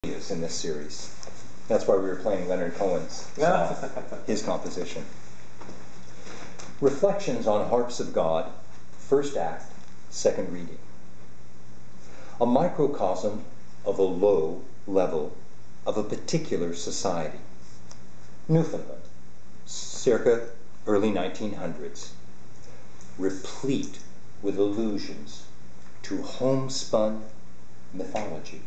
in this series. That's why we were playing Leonard Cohen's song, his composition. Reflections on Harps of God, first act, second reading. A microcosm of a low level of a particular society. Newfoundland, circa early 1900s, replete with allusions to homespun mythology,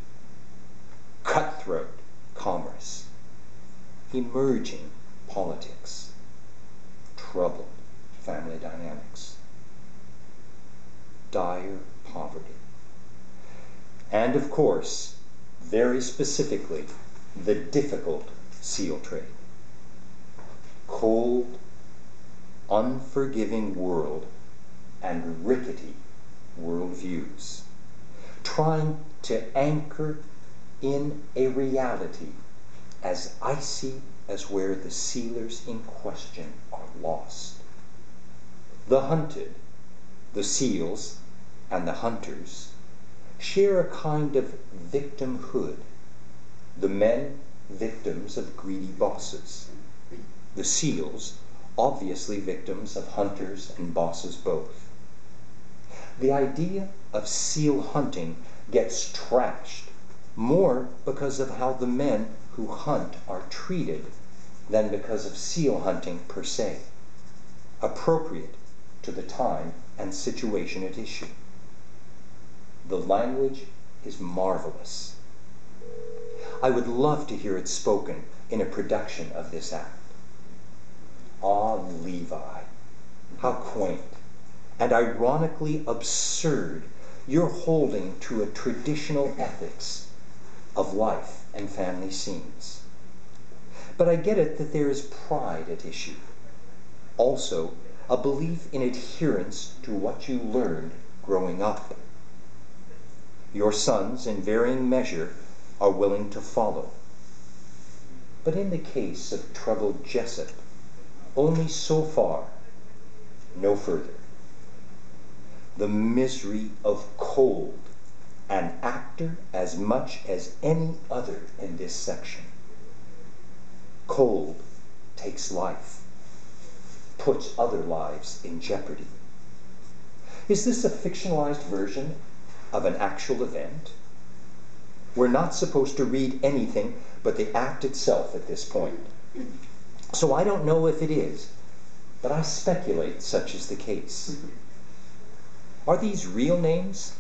cutthroat commerce, emerging politics, troubled family dynamics, dire poverty, and of course, very specifically, the difficult seal trade. Cold, unforgiving world and rickety worldviews, trying to anchor in a reality as icy as where the sealers in question are lost. The hunted, the seals, and the hunters share a kind of victimhood. The men, victims of greedy bosses. The seals, obviously victims of hunters and bosses both. The idea of seal hunting gets trashed more because of how the men who hunt are treated than because of seal hunting per se, appropriate to the time and situation at issue. The language is marvelous. I would love to hear it spoken in a production of this act. Ah, Levi, how quaint and ironically absurd you're holding to a traditional ethics of life and family scenes. But I get it that there is pride at issue. Also, a belief in adherence to what you learned growing up. Your sons, in varying measure, are willing to follow. But in the case of troubled Jessup, only so far, no further. The misery of cold, an actor as much as any other in this section. Cold takes life, puts other lives in jeopardy. Is this a fictionalized version of an actual event? We're not supposed to read anything but the act itself at this point. So I don't know if it is, but I speculate such is the case. Are these real names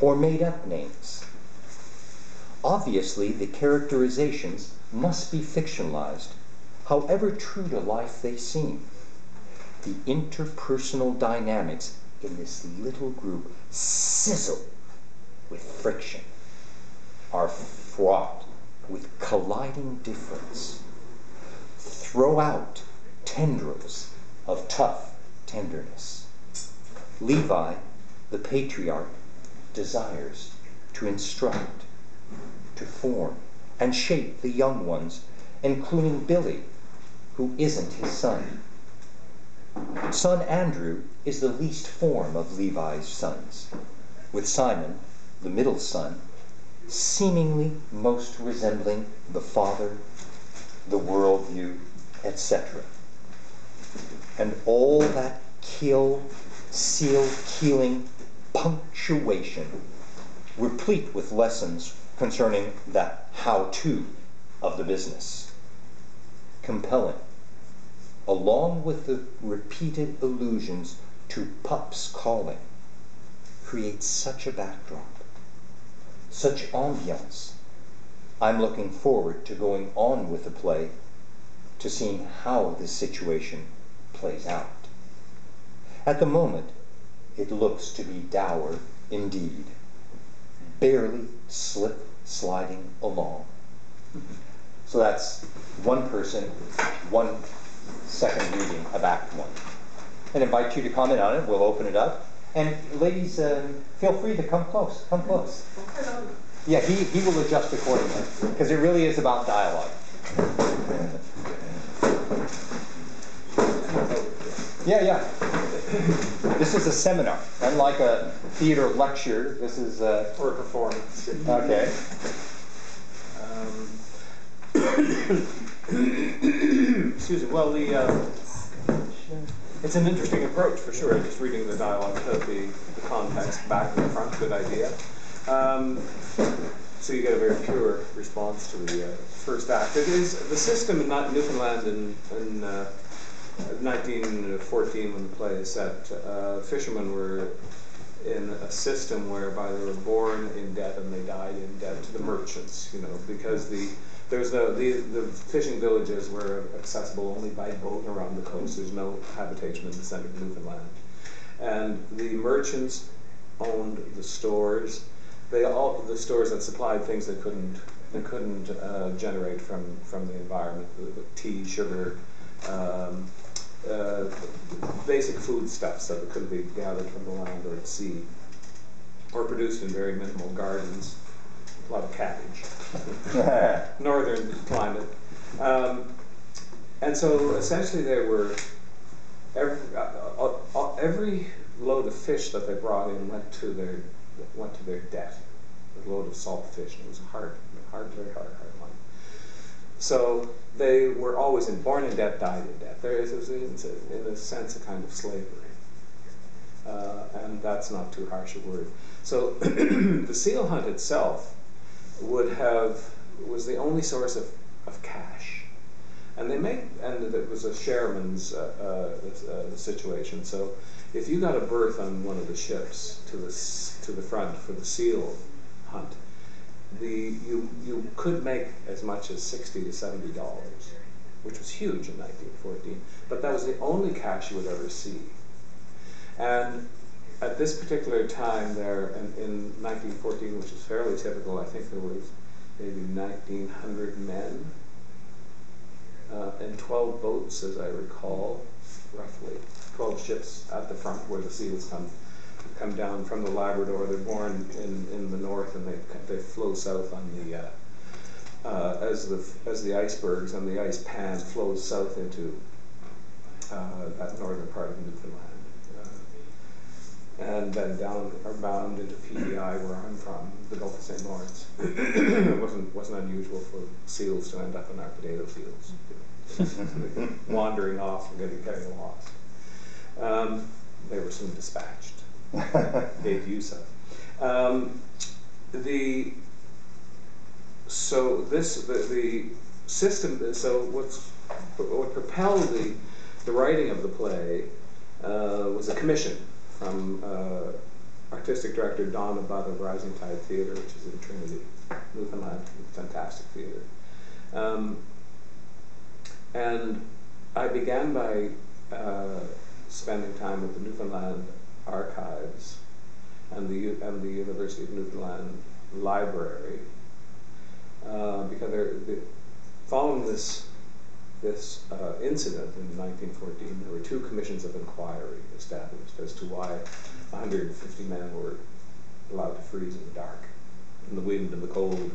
or made-up names? Obviously, the characterizations must be fictionalized, however true to life they seem. The interpersonal dynamics in this little group sizzle with friction, are fraught with colliding difference, throw out tendrils of tough tenderness. Levi, the patriarch, desires to instruct, to form, and shape the young ones, including Billy, who isn't his son. Son Andrew is the least form of Levi's sons, with Simon, the middle son, seemingly most resembling the father, the worldview, etc. And all that seal-killing punctuation, replete with lessons concerning the how-to of the business. Compelling, along with the repeated allusions to pups calling, creates such a backdrop, such ambiance. I'm looking forward to going on with the play, to seeing how this situation plays out. At the moment, it looks to be dour indeed, barely sliding along. So that's one person, one second reading of Act 1. And invite you to comment on it. We'll open it up. And ladies, feel free to come close. Come close. Yeah, he will adjust accordingly, because it really is about dialogue. Yeah. This is a seminar, unlike a theater lecture. This is or a performance. Okay. Excuse me. Well, it's an interesting approach for sure. Just reading the dialogue, the context, back and front, good idea. So you get a very pure response to the first act. It is the system in Newfoundland in 1914 when the play is set. Fishermen were in a system whereby they were born in debt and they died in debt to the merchants. You know, because the fishing villages were accessible only by boat around the coast. There's no habitation in the center of Newfoundland, and the merchants owned the stores. The stores that supplied things they couldn't generate from the environment, the tea, sugar, basic foodstuffs that couldn't be gathered from the land or at sea, or produced in very minimal gardens. A lot of cabbage, northern climate, and so essentially they were every load of fish that they brought in went to their debt. A load of salt fish, and it was very hard money. So they were always born in debt, died in debt. There is, in a sense, a kind of slavery, and that's not too harsh a word. So the seal hunt itself was the only source of cash, and it was a shareman's situation. So if you got a berth on one of the ships to the front for the seal hunt, you could make as much as $60 to $70, which was huge in 1914. But that was the only cash you would ever see. And at this particular time there, in 1914, which is fairly typical, I think there was maybe 1,900 men and 12 boats, as I recall, roughly 12 ships at the front where the seals come down from the Labrador. They're born in the north, and they flow south on the as the icebergs and the ice pan flows south into that northern part of Newfoundland, and then down are bound into PEI, where I'm from, the Gulf of St. Lawrence. It wasn't unusual for seals to end up in our potato fields, wandering off and getting lost. They were soon dispatched. Made use of. The system. So what propelled the writing of the play was a commission from artistic director Don Abbott of Rising Tide Theatre, which is in Trinity, Newfoundland, fantastic theatre. And I began by spending time with the Newfoundland Archives and the University of Newfoundland Library, because following this incident in 1914, there were 2 commissions of inquiry established as to why 150 men were allowed to freeze in the dark, in the wind and the cold,